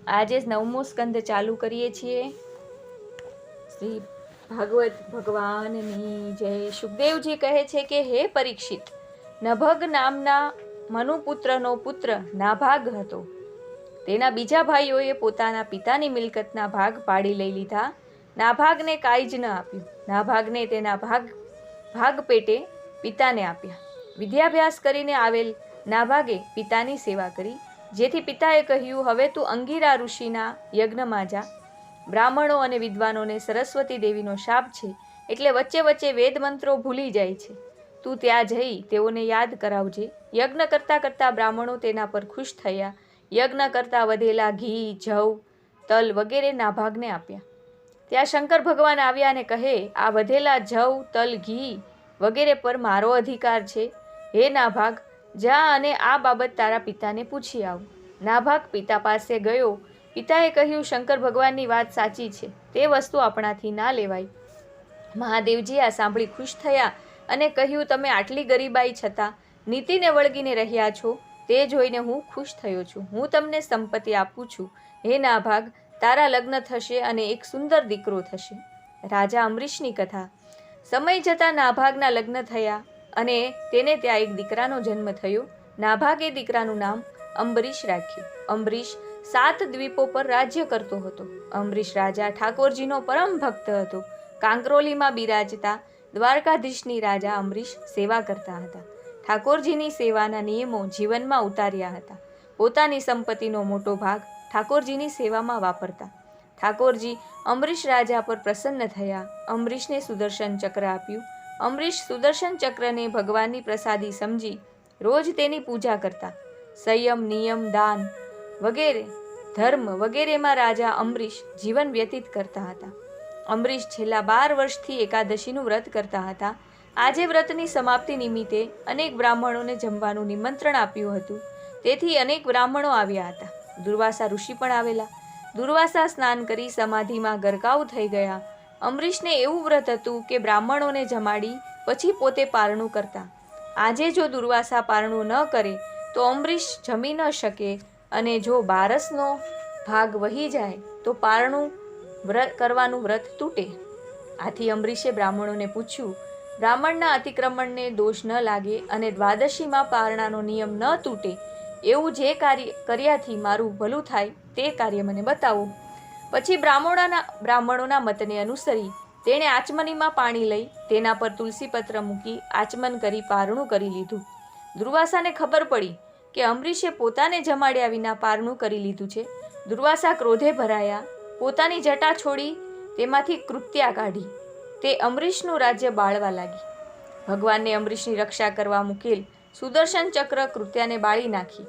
આજે 9મો સ્કંદ ચાલુ કરીએ છીએ। શ્રી ભાગવત ભગવાનની જય। સુખદેવજી કહે છે કે હે પરીક્ષિત, નભગ નામના મનુપુત્રનો પુત્ર નાભાગ હતો। તેના બીજા ભાઈઓએ પોતાના પિતાની મિલકતના ભાગ પાડી લઈ લીધા। નાભાગને કાંઈ જ ન આપ્યું। નાભાગને તેના ભાગ પેટે પિતાને આપ્યા। વિદ્યાભ્યાસ કરીને આવેલ નાભાગે પિતાની સેવા કરી, જેથી પિતાએ કહ્યું, હવે તું અંગીરા ઋષિના યજ્ઞમાં જા। બ્રાહ્મણો અને વિદ્વાનોને સરસ્વતી દેવીનો શાપ છે, એટલે વચ્ચે વચ્ચે વેદ મંત્રો ભૂલી જાય છે। તું ત્યાં જઈ તેઓને યાદ કરાવજે। યજ્ઞ કરતાં કરતાં બ્રાહ્મણો તેના પર ખુશ થયા। યજ્ઞ કરતાં વધેલા ઘી, જવ, તલ વગેરે નાભાગને આપ્યા। ત્યાં શંકર ભગવાન આવ્યા અને કહે, આ વધેલા જવ, તલ, ઘી વગેરે પર મારો અધિકાર છે। હે નાભાગ, જા અને આ બાબત તારા પિતાને પૂછી આવ। નાભાગ પિતા પાસે ગયો। પિતાએ કહ્યું, શંકર ભગવાનની વાત સાચી છે, તે વસ્તુ આપણાથી ના લેવાય। મહાદેવજી આ સાંભળી ખુશ થયા અને કહ્યું, તમે આટલી ગરીબાઈ છતાં નીતિને વળગીને રહ્યા છો, તે જોઈને હું ખુશ થયો છું। હું તમને સંપત્તિ આપું છું। હે નાભાગ, તારા લગ્ન થશે અને એક સુંદર દીકરો થશે। રાજા અમરીશની કથા। સમય જતાં નાભાગના લગ્ન થયા અને તેને ત્યાં એક દીકરાનો જન્મ થયો। નાભાગે દીકરાનું નામ અંબરીશ રાખ્યું। અંબરીશ 7 દ્વીપો પર રાજ્ય કરતો હતો। અંબરીશ રાજા ઠાકોરજીનો પરમ ભક્ત હતો। કાંકરોલીમાં બિરાજતા દ્વારકાધીશની રાજા અંબરીશ સેવા કરતા હતા। ઠાકોરજીની સેવાના નિયમો જીવનમાં ઉતાર્યા હતા। પોતાની સંપત્તિનો મોટો ભાગ ઠાકોરજીની સેવામાં વાપરતા। ઠાકોરજી અંબરીશ રાજા પર પ્રસન્ન થયા। અંબરીશને સુદર્શન ચક્ર આપ્યું। અંબરીશ સુદર્શન ચક્રને ભગવાનની પ્રસાદી સમજી રોજ તેની પૂજા કરતા। સંયમ, નિયમ, દાન વગેરે ધર્મ વગેરેમાં રાજા અંબરીશ જીવન વ્યતીત કરતા હતા। અંબરીશ છેલ્લા 12 વર્ષથી એકાદશીનું વ્રત કરતા હતા। આજે વ્રતની સમાપ્તિ નિમિત્તે અનેક બ્રાહ્મણોને જમવાનું નિમંત્રણ આપ્યું હતું, તેથી અનેક બ્રાહ્મણો આવ્યા હતા। દુર્વાસા ઋષિ પણ આવેલા। દુર્વાસા સ્નાન કરી સમાધિમાં ગરકાવ થઈ ગયા। અંબરીશને એવું વ્રત હતું કે બ્રાહ્મણોને જમાડી પછી પોતે પારણું કરતા। આજે જો દુર્વાસા પારણું ન કરે તો અંબરીશ જમી ન શકે, અને જો બારસનો ભાગ વહી જાય તો પારણું કરવાનું વ્રત તૂટે। આથી અંબરીશે બ્રાહ્મણોને પૂછ્યું, બ્રાહ્મણના અતિક્રમણને દોષ ન લાગે અને દ્વાદશીમાં પારણાનો નિયમ ન તૂટે એવું જે કાર્ય કર્યાથી મારું ભલું થાય તે કાર્ય મને બતાવો। પછી બ્રાહ્મણોના મતને અનુસરી તેણે આચમનીમાં પાણી લઈ તેના પર તુલસીપત્ર મૂકી આચમન કરી પારણું કરી લીધું। દુર્વાસાને ખબર પડી કે અંબરીશે પોતાને જમાડ્યા વિના પારણું કરી લીધું છે। દુર્વાસા ક્રોધે ભરાયા। પોતાની જટા છોડી તેમાંથી કૃત્યા કાઢી તે અંબરીશનું રાજ્ય બાળવા લાગી। ભગવાનને અંબરીશની રક્ષા કરવા મૂકેલ સુદર્શન ચક્ર કૃત્યાને બાળી નાખી।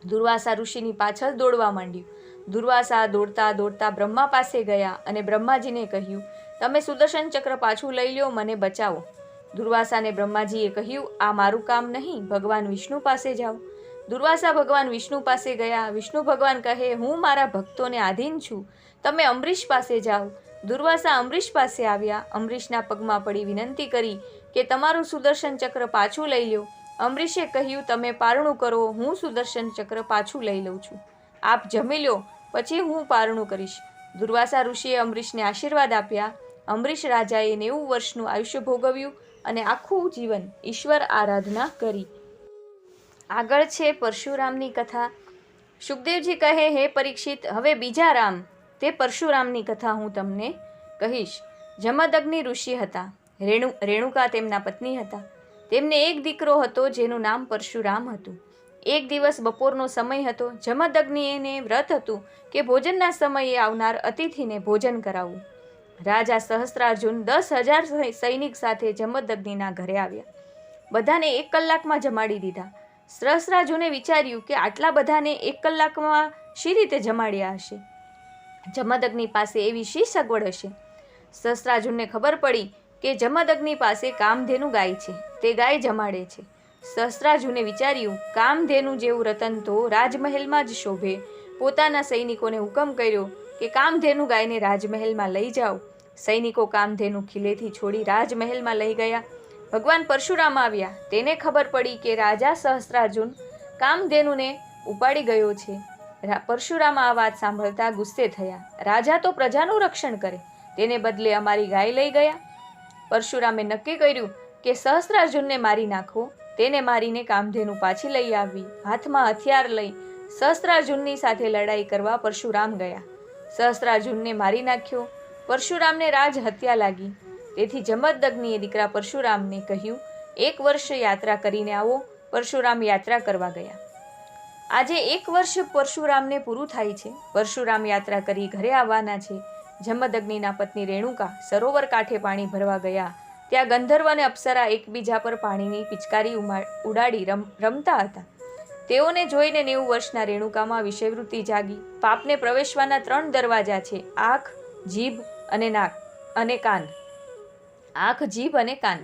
દુર્વાસા ઋષિની પાછળ દોડવા માંડ્યું। દુર્વાસા દોડતા દોડતા બ્રહ્મા પાસે ગયા અને બ્રહ્માજીને કહ્યું, તમે સુદર્શન ચક્ર પાછું લઈ લ્યો, મને બચાવો। દુર્વાસાને બ્રહ્માજીએ કહ્યું, આ મારું કામ નહીં, ભગવાન વિષ્ણુ પાસે જાઓ। દુર્વાસા ભગવાન વિષ્ણુ પાસે ગયા। વિષ્ણુ ભગવાન કહે, હું મારા ભક્તોને આધીન છું, તમે અંબરીશ પાસે જાઓ। દુર્વાસા અંબરીશ પાસે આવ્યા। અંબરીશના પગમાં પડી વિનંતી કરી કે તમારું સુદર્શન ચક્ર પાછું લઈ લો। અંબરીશે કહ્યું, તમે પારણું કરો, હું સુદર્શન ચક્ર પાછું લઈ લઉં છું। આપ જમી લો, પછી હું પારણું કરીશ। દુર્વાસા ઋષિએ અંબરીશને આશીર્વાદ આપ્યા। અંબરીશ રાજાએ 90 વર્ષનું આયુષ્ય ભોગવ્યું અને આખું જીવન ઈશ્વર આરાધના કરી। આગળ છે પરશુરામની કથા। સુખદેવજી કહે, હે પરીક્ષિત, હવે બીજા રામ તે પરશુરામની કથા હું તમને કહીશ। જમદગ્નિ ઋષિ હતા। રેણુકા તેમના પત્ની હતા। તેમને એક દીકરો હતો જેનું નામ પરશુરામ હતું। એક દિવસ બપોરનો સમય હતો। જમદગ્નિને વ્રત હતું કે ભોજનના સમયે આવનાર અતિથિને ભોજન કરાવવું। રાજા સહસ્ત્રાર્જુન 10,000 સૈનિક સાથે જમદગ્નિના ઘરે આવ્યા। બધાને 1 કલાકમાં જમાડી દીધા। સહસ્ત્રાર્જુને વિચાર્યું કે આટલા બધાને 1 કલાકમાં શી રીતે જમાડ્યા હશે? જમદગ્નિ પાસે એવી શી સગવડ હશે? સહસ્ત્રાર્જુનને ખબર પડી કે જમદગ્નિ પાસે કામધેનુ ગાય છે, તે ગાય જમાડે છે। સહસ્ત્રાર્જુને વિચાર્યું, કામધેનુ જેવું રતન તો રાજમહેલમાં જ શોભે। પોતાના સૈનિકોને હુકમ કર્યો કે કામધેનુ ગાયને રાજમહેલમાં લઈ જાઓ। સૈનિકો કામધેનુ ખીલેથી છોડી રાજમહેલમાં લઈ ગયા। ભગવાન પરશુરામ આવ્યા। તેને ખબર પડી કે રાજા સહસ્ત્રાર્જુન કામધેનુને ઉપાડી ગયો છે। પરશુરામ આ વાત સાંભળતા ગુસ્સે થયા. રાજા તો પ્રજાનું રક્ષણ કરે, તેને બદલે અમારી ગાય લઈ ગયા. પરશુરામે નક્કી કર્યું કે સહસ્ત્રાર્જુનને મારી નાખો. તેને મારીને કામધેનુ પાછી લઈ આવી. હાથમાં હથિયાર લઈ સહસ્ત્રાર્જુનની સાથે લડાઈ કરવા પરશુરામ ગયા. સહસ્ત્રાર્જુનને મારી નાખ્યો. પરશુરામને રાજ હત્યા લાગી. તેથી જમદગ્નિએ દીકરા પરશુરામને કહ્યું, 1 વર્ષ યાત્રા કરીને આવો. પરશુરામ યાત્રા કરવા ગયા. આજે 1 વર્ષ પરશુરામને પૂરું થાય છે. પરશુરામ યાત્રા કરી ઘરે આવવાના છે. જમદગ્નિના પત્ની રેણુકા સરોવર કાંઠે પાણી ભરવા ગયા. ત્યાં ગંધર્વ અને અપ્સરા એકબીજા પર પાણીની પિચકારી ઉડાડી રમતા હતા. તેઓને જોઈને 90 વર્ષના રેણુકામાં વિષયવૃત્તિ જાગી. પાપને પ્રવેશવાના 3 દરવાજા છે: આંખ, જીભ અને નાક અને કાન. આંખ, જીભ અને કાન.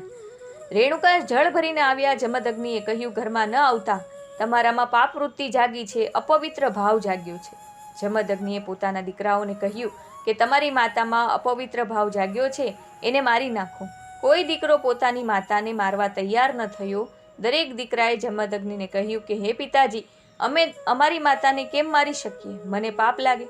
રેણુકા જળ ભરીને આવ્યા. જમદગ્નિએ કહ્યું, ઘરમાં ન આવતા, તમારામાં પાપવૃત્તિ જાગી છે, અપવિત્ર ભાવ જાગ્યો છે. જમદગ્નિએ પોતાના દીકરાઓને કહ્યું કે તમારી માતામાં અપવિત્ર ભાવ જાગ્યો છે, એને મારી નાખો. કોઈ દીકરો પોતાની માતાને મારવા તૈયાર ન થયો. દરેક દીકરાએ જમદગ્નિને કહ્યું કે હે પિતાજી, અમે અમારી માતાને કેમ મારી શકીએ? મને પાપ લાગે.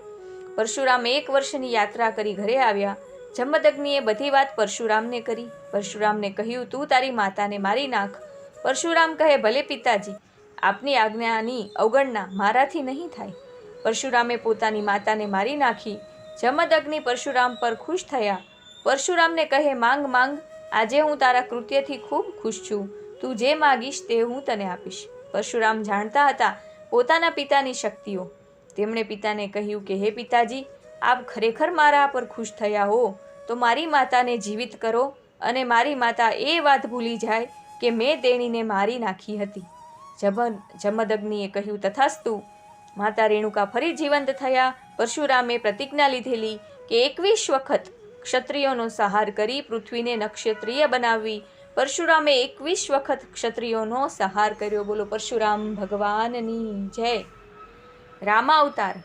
પરશુરામ 1 વર્ષની યાત્રા કરી ઘરે આવ્યા. જમદગ્નિએ બધી વાત પરશુરામને કરી. પરશુરામને કહ્યું, તું તારી માતાને મારી નાખ. પરશુરામ કહે, ભલે પિતાજી, આપની આજ્ઞાની અવગણના મારાથી નહીં થાય. પરશુરામે પોતાની માતાને મારી નાખી. જમદગ્નિ પરશુરામ પર ખુશ થયા. પરશુરામને કહે, માંગ માંગ, આજે હું તારા કૃત્યથી ખૂબ ખુશ છું. તું જે માગીશ તે હું તને આપીશ. પરશુરામ જાણતા હતા પોતાના પિતાની શક્તિઓ. તેમણે પિતાને કહ્યું કે હે પિતાજી, આપ ખરેખર મારા પર ખુશ થયા હો તો મારી માતાને જીવિત કરો અને મારી માતા એ વાત ભૂલી જાય કે મેં તેણીને મારી નાખી હતી. જમદગ્નિએ કહ્યું, તથાસ્તુ. માતા રેણુકા ફરી જીવંત થયા. પરશુરામે પ્રતિજ્ઞા લીધેલી કે 21 વખત ક્ષત્રિયોનો સંહાર કરી પૃથ્વીને નક્ષત્રિય બનાવવી. પરશુરામે 21 વખત ક્ષત્રિયોનો સંહાર કર્યો. બોલો પરશુરામ ભગવાનની જય. રામાવતાર.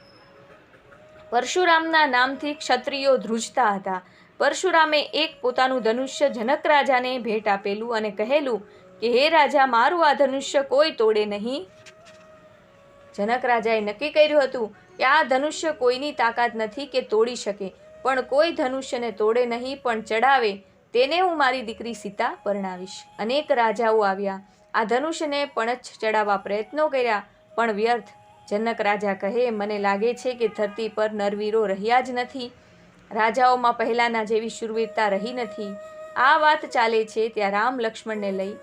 પરશુરામના નામથી ક્ષત્રિયો ધ્રુજતા હતા. પરશુરામે એક પોતાનું ધનુષ્ય જનક રાજાને ભેટ આપેલું અને કહેલું કે હે રાજા, મારું આ ધનુષ્ય કોઈ તોડે નહીં. જનક રાજાએ નક્કી કર્યું હતું કે આ ધનુષ્ય કોઈની તાકાત નથી કે તોડી શકે, પણ કોઈ ધનુષ્યને તોડે નહીં, પણ ચડાવે તેને હું મારી દીકરી સીતા પરણાવીશ. અનેક રાજાઓ આવ્યા, આ ધનુષ્યને પણછ ચડાવવા પ્રયત્નો કર્યા, પણ વ્યર્થ. જનક રાજા કહે, મને લાગે છે કે ધરતી પર નરવીરો રહ્યા જ નથી. રાજાઓમાં પહેલાના જેવી શૂરવીરતા રહી નથી. આ વાત ચાલે છે ત્યાં રામ લક્ષ્મણને લઈ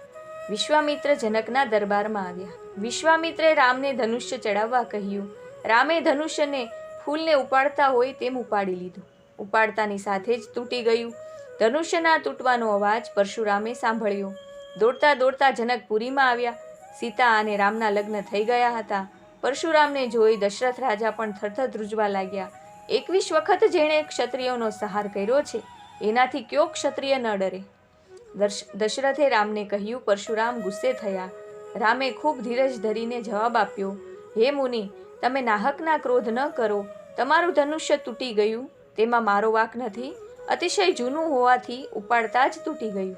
વિશ્વામિત્ર જનકના દરબારમાં આવ્યા. વિશ્વામિત્રે રામને ધનુષ્ય ચડાવવા કહ્યું. રામે ધનુષ્યને ફૂલને ઉપાડતા હોય તેમ ઉપાડી લીધું. ઉપાડતાની સાથે જ તૂટી ગયું. ધનુષ્યના તૂટવાનો અવાજ પરશુરામે સાંભળ્યો. દોડતા દોડતા જનકપુરીમાં આવ્યા. સીતા અને રામના લગ્ન થઈ ગયા હતા. પરશુરામને જોઈ દશરથ રાજા પણ થરથર ધ્રુજવા લાગ્યા. 21 વખત જેણે ક્ષત્રિયોનો સંહાર કર્યો છે, એનાથી કયો ક્ષત્રિય ન ડરે? દશરથે રામને કહ્યું. પરશુરામ ગુસ્સે થયા. રામે ખૂબ ધીરજ ધરીને જવાબ આપ્યો, હે મુનિ, તમે નાહકના ક્રોધ ન કરો. તમારું ધનુષ્ય તૂટી ગયું, તેમાં મારો વાંક નથી. અતિશય જૂનું હોવાથી ઉપાડતા જ તૂટી ગયું.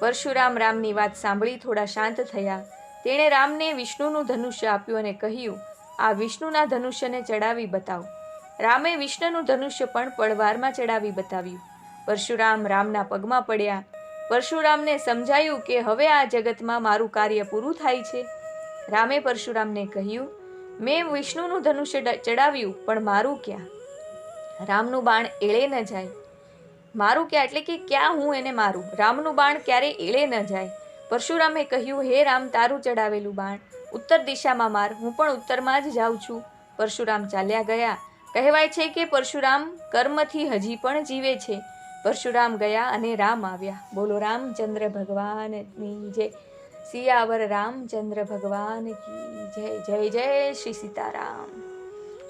પરશુરામ રામની વાત સાંભળી થોડા શાંત થયા. તેણે રામને વિષ્ણુનું ધનુષ્ય આપ્યું અને કહ્યું, આ વિષ્ણુના ધનુષ્યને ચડાવી બતાવો. રામે વિષ્ણુનું ધનુષ્ય પણ પડવારમાં ચડાવી બતાવ્યું. પરશુરામ રામના પગમાં પડ્યા. પરશુરામને સમજાયું કે હવે આ જગતમાં મારું કાર્ય પૂરું થાય છે. રામે પરશુરામને કહ્યું, મેં વિષ્ણુનું ધનુષ્ય ચડાવ્યું, પણ મારું ક્યાં? રામનું બાણ એળે ન જાય. મારું ક્યાં એટલે કે ક્યાં હું એને મારું? રામનું બાણ ક્યારે એળે ન જાય. પરશુરામે કહ્યું, હે રામ, તારું ચડાવેલું બાણ ઉત્તર દિશામાં માર, હું પણ ઉત્તરમાં જ જાઉં છું. પરશુરામ ચાલ્યા ગયા. કહેવાય છે કે પરશુરામ કર્મથી હજી પણ જીવે છે. પરશુરામ ગયા અને રામ આવ્યા. બોલો રામચંદ્ર ભગવાનની જય. સિયાવર રામચંદ્ર ભગવાન કી જય. જય જય શ્રી સીતારામ.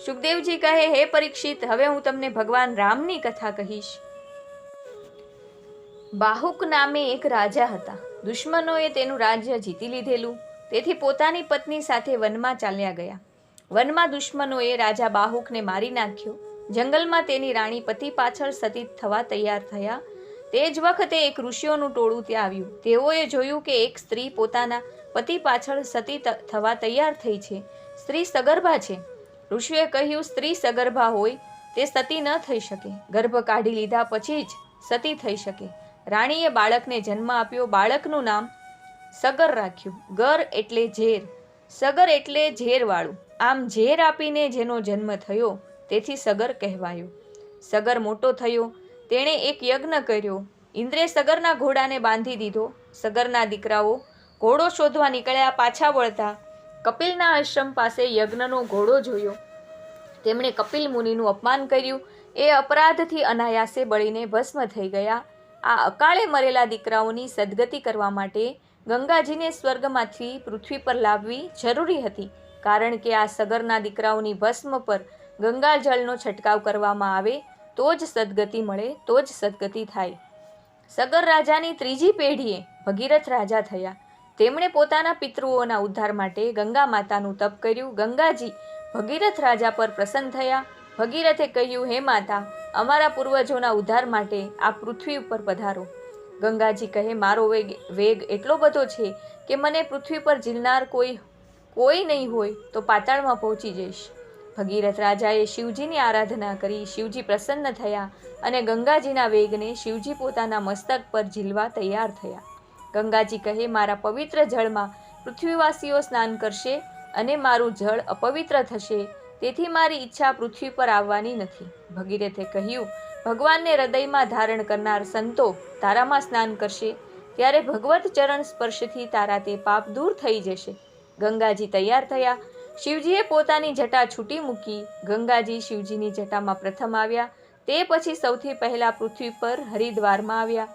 સુખદેવજી કહે, હે પરીક્ષિત, હવે હું તમને ભગવાન રામની કથા કહીશ. બાહુક નામે એક રાજા હતા. દુશ્મનોએ તેનું રાજ્ય જીતી લીધેલું, તેથી પોતાની પત્ની સાથે વનમાં ચાલ્યા ગયા. વનમાં દુશ્મનોએ રાજા બાહુકને મારી નાખ્યો. જંગલમાં તેની રાણી પતિ પાછળ સતી થવા તૈયાર થયા. તે જ વખતે એક ઋષિઓનું ટોળું ત્યાં આવ્યું. તેઓએ જોયું કે એક સ્ત્રી પોતાના પતિ પાછળ સતી થવા તૈયાર થઈ છે. સ્ત્રી સગર્ભા છે. ઋષિએ કહ્યું, સ્ત્રી સગર્ભા હોય તે સતી ન થઈ શકે. ગર્ભ કાઢી લીધા પછી જ સતી થઈ શકે. રાણીએ બાળકને જન્મ આપ્યો. બાળકનું નામ સગર રાખ્યું. ગર એટલે ઝેર, સગર એટલે ઝેરવાળું. આમ ઝેર આપીને જેનો જન્મ થયો તેથી સગર કહેવાયો. સગર મોટો થયો. તેણે એક યજ્ઞ કર્યો. ઇન્દ્રે સગરના ઘોડાને બાંધી દીધો. સગરના દીકરાઓ ઘોડો શોધવા નીકળ્યા. પાછા વળતા કપિલના આશ્રમ પાસે યજ્ઞનો ઘોડો જોયો. તેમણે કપિલ મુનિનું અપમાન કર્યું. એ અપરાધથી અનાયાસે બળીને ભસ્મ થઈ ગયા. આ અકાળે મરેલા દીકરાઓની સદગતિ કરવા માટે ગંગાજીને સ્વર્ગમાંથી પૃથ્વી પર લાવવી જરૂરી હતી, કારણ કે આ સગરના દીકરાઓની ભસ્મ પર ગંગાજળનો છંટકાવ કરવામાં આવે તો જ સદગતિ મળે, તો જ સદગતિ થાય. સગર રાજાની ત્રીજી પેઢીએ ભગીરથ રાજા થયા. તેમણે પોતાના પિતૃઓના ઉદ્ધાર માટે ગંગા માતાનું તપ કર્યું. ગંગાજી ભગીરથ રાજા પર પ્રસન્ન થયા. ભગીરથે કહ્યું, હે માતા, અમારા પૂર્વજોના ઉદ્ધાર માટે આ પૃથ્વી ઉપર પધારો. ગંગાજી કહે, મારો વેગ એટલો બધો છે કે મને પૃથ્વી પર ઝીલનાર કોઈ નહીં હોય તો પાતાળમાં પહોંચી જઈશ. ભગીરથ રાજાએ શિવજીની આરાધના કરી. શિવજી પ્રસન્ન થયા અને ગંગાજીના વેગને શિવજી પોતાના મસ્તક પર ઝીલવા તૈયાર થયા. ગંગાજી કહે, મારા પવિત્ર જળમાં પૃથ્વીવાસીઓ સ્નાન કરશે અને મારું જળ અપવિત્ર થશે, તેથી મારી ઈચ્છા પૃથ્વી પર આવવાની નથી. ભગીરથે કહ્યું, ભગવાનને હૃદયમાં ધારણ કરનાર સંતો તારામાં સ્નાન કરશે ત્યારે ભગવત ચરણ સ્પર્શથી તારા તે પાપ દૂર થઈ જશે. ગંગાજી તૈયાર થયા. શિવજીએ પોતાની જટા છૂટી મૂકી. ગંગાજી શિવજીની જટામાં પ્રથમ આવ્યા. તે પછી સૌથી પહેલા પૃથ્વી પર હરિદ્વારમાં આવ્યા.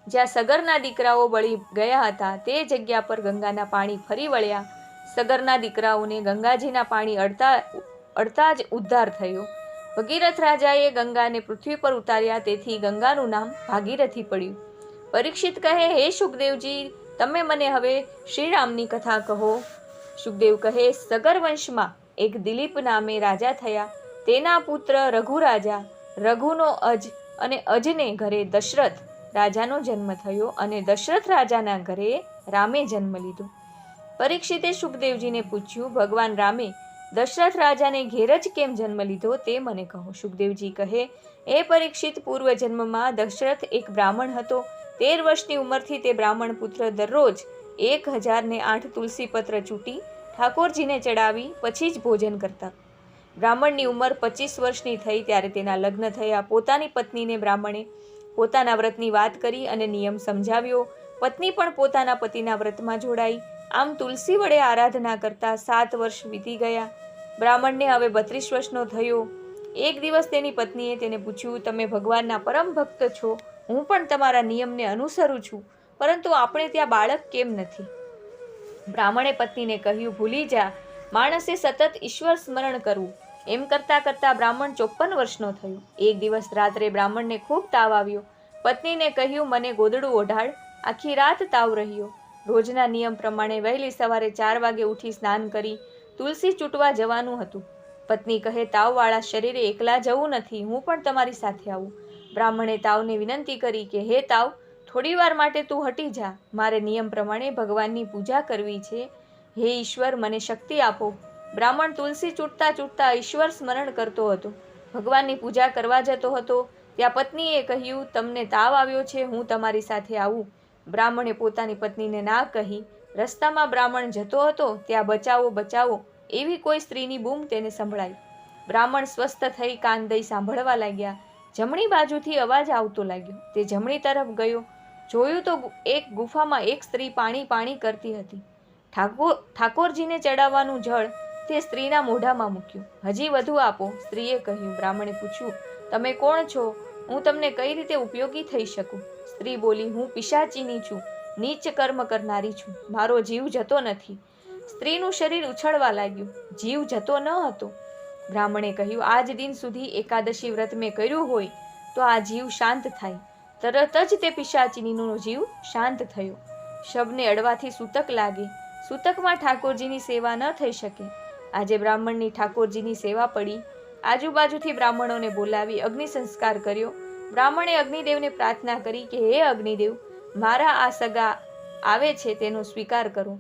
જ્યાં સગરના દીકરાઓ બળી ગયા હતા તે જગ્યા પર ગંગાના પાણી ફરી વળ્યા. સગરના દીકરાઓને ગંગાજીના પાણી અડતા જ ઉદ્ધાર થયો. ભગીરથ રાજાએ ગંગાને પૃથ્વી પર ઉતાર્યા, તેથી ગંગાનું નામ ભાગીરથી પડ્યું. પરીક્ષિત કહે, હે શુકદેવજી, તમે મને હવે શ્રીરામની કથા કહો. શુકદેવ કહે, સગર વંશમાં એક દિલીપ નામે રાજા થયા. તેના પુત્ર રઘુ રાજા. રઘુનો અજ અને અજને ઘરે દશરથ રાજાનો જન્મ થયો અને દશરથ રાજાના ઘરે રામે જન્મ લીધો. પરીક્ષિતે શુકદેવજીને પૂછ્યું, ભગવાન રામે દશરથ રાજાને ઘેર જ કેમ જન્મ લીધો તે મને કહો. શુકદેવજી કહે, એ પરીક્ષિત, પૂર્વ જન્મમાં દશરથ એક બ્રાહ્મણ હતો. 13 વર્ષની ઉંમરથી તે બ્રાહ્મણ પુત્ર દરરોજ 1008 તુલસી પત્ર ચૂંટી ઠાકોરજીને ચડાવી પછી જ ભોજન કરતા. બ્રાહ્મણની ઉંમર 25 વર્ષની થઈ ત્યારે તેના લગ્ન થયા. પોતાની પત્નીને બ્રાહ્મણે પોતાના વ્રતની વાત કરી અને નિયમ સમજાવ્યો. પત્ની પણ પોતાના પતિના વ્રતમાં જોડાઈ. આમ તુલસી વડે આરાધના કરતા 7 વર્ષ વીતી ગયા. બ્રાહ્મણને હવે 32 વર્ષનો થયો. એક દિવસ તેની પત્નીએ તેને પૂછ્યું, તમે ભગવાનના પરમ ભક્ત છો, હું પણ તમારા નિયમને અનુસરું છું, પરંતુ આપણે ત્યાં બાળક કેમ નથી? બ્રાહ્મણે પત્નીને કહ્યું, ભૂલી જા, માણસે સતત ઈશ્વર સ્મરણ કરવું. એમ કરતાં કરતાં બ્રાહ્મણ 54 વર્ષનો થયો. એક દિવસ રાત્રે બ્રાહ્મણને ખૂબ તાવ આવ્યો. પત્નીને કહ્યું, મને ગોદડું ઓઢાડ. આખી રાત તાવ રહ્યો. રોજના નિયમ પ્રમાણે વહેલી સવારે 4 વાગે ઉઠી સ્નાન કરી તુલસી ચૂંટવા જવાનું હતું. પત્ની કહે, તાવવાળા શરીરે એકલા જવું નથી, હું પણ તમારી સાથે આવું. બ્રાહ્મણે તાવને વિનંતી કરી કે, હે તાવ, થોડી વાર માટે તું હટી જા. મારે નિયમ પ્રમાણે ભગવાનની પૂજા કરવી છે. હે ઈશ્વર, મને શક્તિ આપો. બ્રાહ્મણ તુલસી ચૂંટતા ચૂંટતા ઈશ્વર સ્મરણ કરતો હતો. ભગવાનની પૂજા કરવા જતો હતો. ત્યાં પત્નીએ કહ્યું, તમને તાવ આવ્યો છે, હું તમારી સાથે આવું. બ્રાહ્મણે પોતાની પત્નીને ના કહી. રસ્તામાં બ્રાહ્મણ જતો હતો ત્યાં બચાવો બચાવો એવી કોઈ સ્ત્રીની બૂમ તેને સંભળાઈ. બ્રાહ્મણ સ્વસ્થ થઈ કાન દઈ સાંભળવા લાગ્યા. જમણી બાજુથી અવાજ આવતો લાગ્યો. તે જમણી તરફ ગયો. જોયું તો એક ગુફામાં એક સ્ત્રી પાણી કરતી હતી. ઠાકોરજીને ચડાવવાનું જળ તે સ્ત્રીના મોઢામાં મૂક્યું. હજી વધુ આપો, સ્ત્રીએ કહ્યું. બ્રાહ્મણે પૂછ્યું, તમે કોણ છો? હું તમને કઈ રીતે ઉપયોગી થઈ શકું? સ્ત્રી બોલી, હું પિશાચીની છું, નીચ કર્મ કરનારી છું, મારો જીવ જતો નથી. સ્ત્રીનું શરીર ઉછળવા લાગ્યું. જીવ જતો ન હતો. બ્રાહ્મણે કહ્યું, આજ દિન સુધી એકાદશી વ્રત મેં કર્યું હોય તો આ જીવ શાંત થાય. તરત જ તે પિશાચીનીનો જીવ શાંત થયો. શબને અડવાથી સૂતક લાગે. સૂતકમાં ઠાકોરજીની સેવા ન થઈ શકે. આજે બ્રાહ્મણની ઠાકોરજીની સેવા પડી. આજુબાજુથી બ્રાહ્મણોને બોલાવી અગ્નિ સંસ્કાર કર્યો. બ્રાહ્મણે અગ્નિદેવને પ્રાર્થના કરી કે, હે અગ્નિદેવ, મારા આ સગા આવે છે તેનો સ્વીકાર કરો.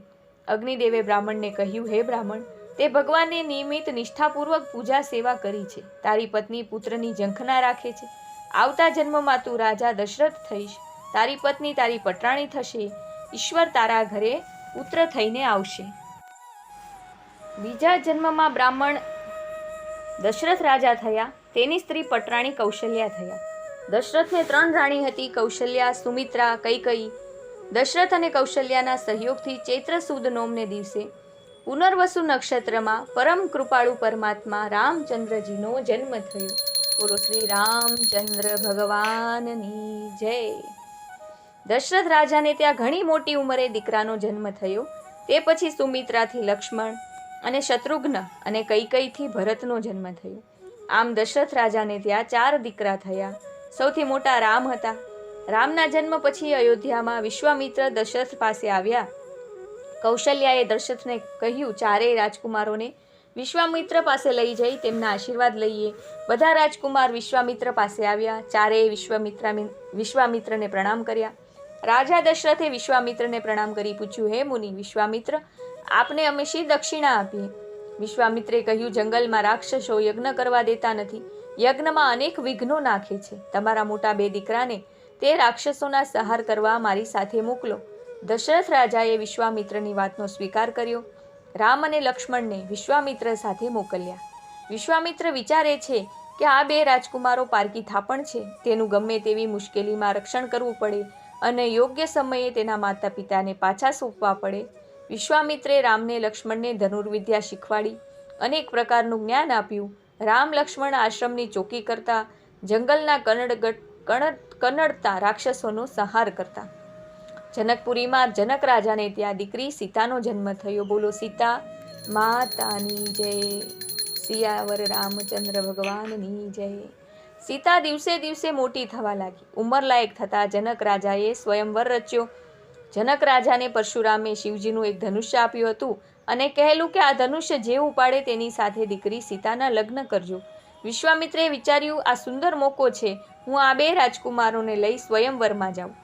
અગ્નિદેવે બ્રાહ્મણને કહ્યું, હે બ્રાહ્મણ, તે ભગવાનને નિયમિત નિષ્ઠાપૂર્વક પૂજા સેવા કરી છે. તારી પત્ની પુત્રની ઝંખના રાખે છે. આવતા જન્મમાં તું રાજા દશરથ થઈશ. તારી પત્ની તારી પટરાણી થશે. ઈશ્વર તારા ઘરે પુત્ર થઈને આવશે. બીજા જન્મમાં બ્રાહ્મણ દશરથ રાજા થયા. તેની સ્ત્રી પટરાણી કૌશલ્યા થયા. દશરથને 3 રાણી હતી: કૌશલ્યા, સુમિત્રા, કૈકેયી. દશરથ અને કૌશલ્યાના સહયોગથી ચૈત્ર સુદ નોમને દિવસે પુનર્વસુ નક્ષત્રમાં પરમ કૃપાળુ પરમાત્મા રામચંદ્રજીનો જન્મ થયો. બોલો શ્રી રામચંદ્ર ભગવાનની જય. દશરથ રાજાને ત્યાં ઘણી મોટી ઉંમરે દીકરાનો જન્મ થયો. તે પછી સુમિત્રાથી લક્ષ્મણ અને શત્રુઘ્ન અને કૈકેયીથી ભરતનો જન્મ થયો. આમ દશરથ રાજાને ત્યાં 4 દીકરા થયા. સૌથી મોટા રામ હતા. રામના જન્મ પછી અયોધ્યામાં વિશ્વામિત્ર દશરથ પાસે આવ્યા. કૌશલ્યાએ દશરથને કહ્યું, 4 રાજકુમારોને વિશ્વામિત્ર પાસે લઈ જઈ તેમના આશીર્વાદ લઈએ. બધા રાજકુમાર વિશ્વામિત્ર પાસે આવ્યા. 4એ વિશ્વામિત્રને પ્રણામ કર્યા. રાજા દશરથે વિશ્વામિત્રને પ્રણામ કરી પૂછ્યું, હે મુનિ વિશ્વામિત્ર, આપને અમે શી દક્ષિણા આપીએ? વિશ્વામિત્રે કહ્યું, જંગલમાં રાક્ષસો યજ્ઞ કરવા દેતા નથી. યજ્ઞમાં અનેક વિઘ્નો નાખે છે. તમારા મોટા 2 દીકરાને તે રાક્ષસોના સંહાર કરવા મારી સાથે મોકલો. દશરથ રાજાએ વિશ્વામિત્રની વાતનો સ્વીકાર કર્યો. રામ અને લક્ષ્મણને વિશ્વામિત્ર સાથે મોકલ્યા. વિશ્વામિત્ર વિચારે છે કે આ 2 રાજકુમારો પારકી થાપણ છે. તેનું ગમે તેવી મુશ્કેલીમાં રક્ષણ કરવું પડે અને યોગ્ય સમયે તેના માતા પિતાને પાછા સોંપવા પડે. વિશ્વામિત્રે રામને લક્ષ્મણને ધનુર્વિદ્યા શીખવાડી, અનેક પ્રકારનું જ્ઞાન આપ્યું. રામ લક્ષ્મણ આશ્રમની ચોકી કરતા, જંગલના કનડતા રાક્ષસોનો સંહાર કરતા. જનકપુરીમાં જનક રાજાને ત્યાં દીકરી સીતાનો જન્મ થયો. બોલો સીતા માતાની જય. સિયાવર રામચંદ્ર ભગવાનની જય. સીતા દિવસે દિવસે મોટી થવા લાગી. ઉંમરલાયક થતા જનક રાજાએ સ્વયંવર રચ્યો. જનક રાજાને પરશુરામે શિવજીનું એક ધનુષ્ય આપ્યું હતું અને કહેલું કે આ ધનુષ્ય જે ઉપાડે તેની સાથે દીકરી સીતાના લગ્ન કરજો. વિશ્વામિત્રે વિચાર્યું, આ સુંદર મોકો છે. હું આ 2 રાજકુમારોને લઈ સ્વયંવરમાં જાઉં.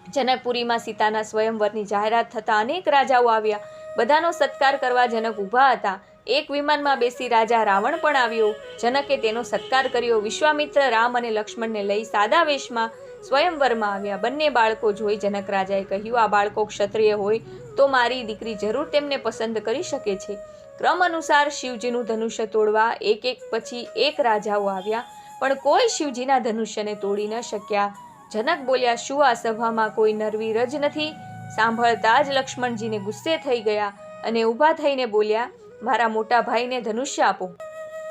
જનકપુરીમાં સીતાના સ્વયંવરની જાહેરાત થતાં અનેક રાજાઓ આવ્યા. બધાનો સત્કાર કરવા જનક ઊભા હતા. એક વિમાનમાં બેસી રાજા રાવણ પણ આવ્યો. જનકે તેનો સત્કાર કર્યો. વિશ્વામિત્ર રામ અને લક્ષ્મણને લઈ સાદા વેશમાં સ્વયંવરમાં આવ્યા. બંને બાળકો જોઈ જનક રાજાએ કહ્યું, આ બાળકો ક્ષત્રિય હોય તો મારી દીકરી જરૂર તેમને પસંદ કરી શકે છે. ક્રમ અનુસાર શિવજીનું ધનુષ્ય તોડવા એક પછી એક રાજાઓ આવ્યા, પણ કોઈ શિવજીના ધનુષ્યને તોડી ન શક્યા. જનક બોલ્યા, શું આ સભામાં કોઈ નરવીર જ નથી? સાંભળતા જ લક્ષ્મણજીને ગુસ્સે થઈ ગયા અને ઊભા થઈને બોલ્યા, મારા મોટા ભાઈને ધનુષ્ય આપો.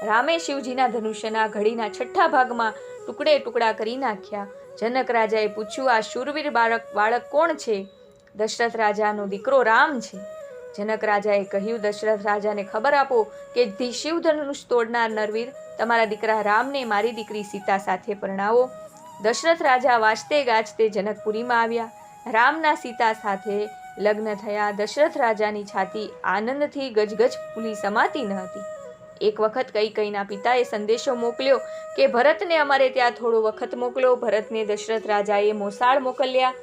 રામે શિવજીના ધનુષ્યના ઘડીના 6થા ભાગમાં ટુકડા કરી નાખ્યા. જનક રાજાએ પૂછ્યું, આ શૂરવીર બાળક કોણ છે? દશરથ રાજાનો દીકરો રામ છે. જનક રાજાએ કહ્યું, દશરથ રાજાને ખબર આપો કે શિવ ધનુષ તોડનાર નરવીર તમારા દીકરા રામને મારી દીકરી સીતા સાથે પરણાવો. દશરથ રાજા વાજતે ગાજતે જનકપુરીમાં આવ્યા. રામના સીતા સાથે લગ્ન થયા. દશરથ રાજાની છાતી આનંદથી ગજગજ ફૂલી સમાતી ન હતી. એક વખત કૈકેયીના પિતાએ સંદેશો મોકલ્યો કે ભરતને અમારે ત્યાં થોડો વખત મોકલો. ભરતને દશરથ રાજાએ મોસાળ મોકલ્યા.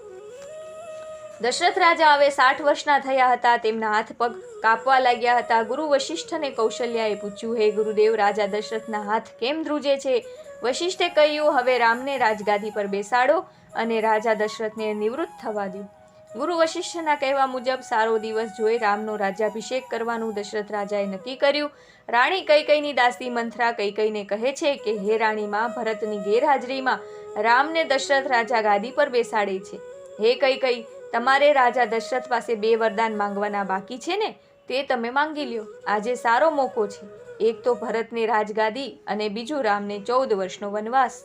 દશરથ રાજા હવે 60 વર્ષના થયા હતા. તેમના હાથ પગ કાપવા લાગ્યા હતા. ગુરુ વશિષ્ઠ અને કૌશલ્યાએ પૂછ્યું, હે ગુરુદેવ, રાજા દશરથના હાથ કેમ ધ્રુજે છે? વશિષ્ઠે કહ્યું, હવે રામને રાજગાદી પર બેસાડો અને રાજા દશરથને નિવૃત્ત થવા દો. ગુરુ વશિષ્ઠના કહેવા મુજબ સારો દિવસ જોઈ રામનો રાજ્યાભિષેક કરવાનું દશરથ રાજાએ નક્કી કર્યું. રાણી કૈકેયીની દાસી મંથરા કૈકેયીને કહે છે કે હે રાણીમાં, ભરતની ગેરહાજરીમાં રામને દશરથ રાજા ગાદી પર બેસાડે છે. હે કૈકેયી, તમારે રાજા દશરથ પાસે 2 વરદાન માંગવાના બાકી છે ને, તે તમે માંગી લ્યો. આજે સારો મોકો છે. એક તો ભરતને રાજગાદી અને બીજું રામને 14 વર્ષનો વનવાસ.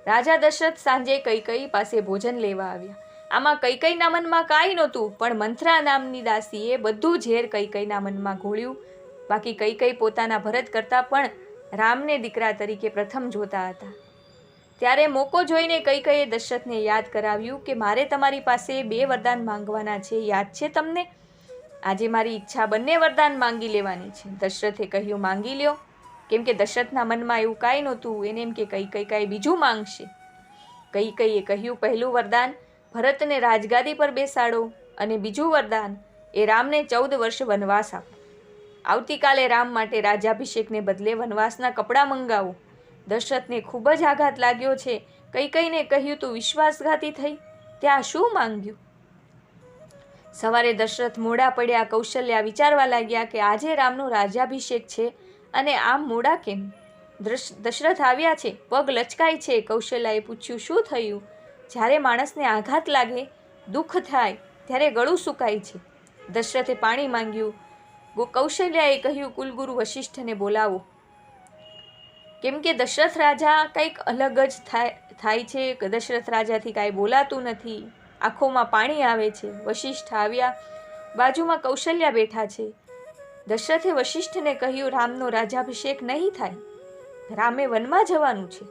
રાજા દશરથ સાંજે કૈકેયી પાસે ભોજન લેવા આવ્યા. આમાં કૈકેયીના મનમાં કાંઈ નહોતું, પણ મંથરા નામની દાસીએ બધું ઝેર કૈકેયીના મનમાં ઘોળ્યું. બાકી કૈકેયી પોતાના ભરત કરતાં પણ રામને દીકરા તરીકે પ્રથમ જોતા હતા. ત્યારે મોકો જોઈને કૈકેયીએ દશરથને યાદ કરાવ્યું કે મારે તમારી પાસે 2 વરદાન માંગવાના છે. યાદ છે તમને? આજે મારી ઈચ્છા બંને વરદાન માંગી લેવાની છે. દશરથે કહ્યું, માંગી લ્યો. કેમ કે દશરથના મનમાં એવું કાંઈ નહોતું. એને એમ કે કૈકેયી કાંઈ બીજું માંગશે. કૈકેયીએ કહ્યું, પહેલું વરદાન ભરતને રાજગાદી પર બેસાડો અને બીજું વરદાન એ રામને 14 વર્ષ વનવાસ આપો. આવતીકાલે રામ માટે રાજ્યાભિષેકને બદલે વનવાસના કપડાં મંગાવો. દશરથને ખૂબ જ આઘાત લાગ્યો છે. કૈકેયીને કહ્યું, તું વિશ્વાસઘાતી થઈ, ત્યાં શું માંગ્યું? સવારે દશરથ મોડા પડ્યા. કૌશલ્યા વિચારવા લાગ્યા કે આજે રામનો રાજ્યાભિષેક છે અને આમ મોડા કેમ? દશરથ આવ્યા છે, પગ લચકાય છે. કૌશલ્યાએ પૂછ્યું, શું થયું? જ્યારે માણસને આઘાત લાગે, દુઃખ થાય, ત્યારે ગળું સુકાય છે. દશરથે પાણી માંગ્યું. કૌશલ્યાએ કહ્યું, કુલગુરુ વશિષ્ઠને બોલાવો. કેમ કે દશરથ રાજા કંઈક અલગ જ થાય છે. દશરથ રાજાથી કાંઈ બોલાતું નથી. આંખોમાં પાણી આવે છે. વશિષ્ઠ આવ્યા. બાજુમાં કૌશલ્યા બેઠા છે. દશરથે વશિષ્ઠને કહ્યું, રામનો રાજ્યાભિષેક નહીં થાય. રામે વનમાં જવાનું છે.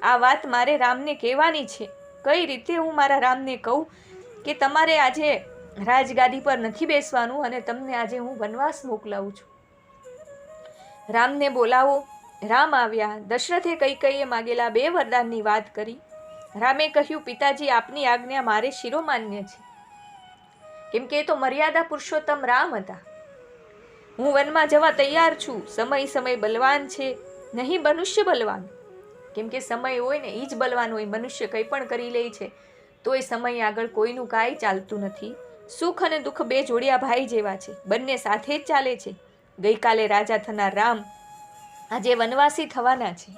આ વાત મારે રામને કહેવાની છે. કઈ રીતે હું મારા રામને કહું કે તમારે આજે રાજગાદી પર નથી બેસવાનું અને તમને આજે હું વનવાસ મોકલાવું છું? રામને બોલાવો. રામ આવ્યા. દશરથે કૈકેયીએ માગેલા 2 વરદાનની વાત કરી. રામે કહ્યું, પિતાજી, આપની આજ્ઞા મારે શિરોમાન્ય છે. કેમ કે એ તો મર્યાદા પુરુષોત્તમ રામ હતા. હું વનમાં જવા તૈયાર છું. સમય બલવાન છે, નહીં મનુષ્ય બલવાન. કેમ કે સમય હોય ને એ જ બલવાન હોય. મનુષ્ય કંઈ પણ કરી લે છે તો એ સમય આગળ કોઈનું કાંઈ ચાલતું નથી. સુખ અને દુઃખ 2 જોડિયા ભાઈ જેવા છે. બંને સાથે જ ચાલે છે. ગઈકાલે રાજા થનાર રામ આજે વનવાસી થવાના છે.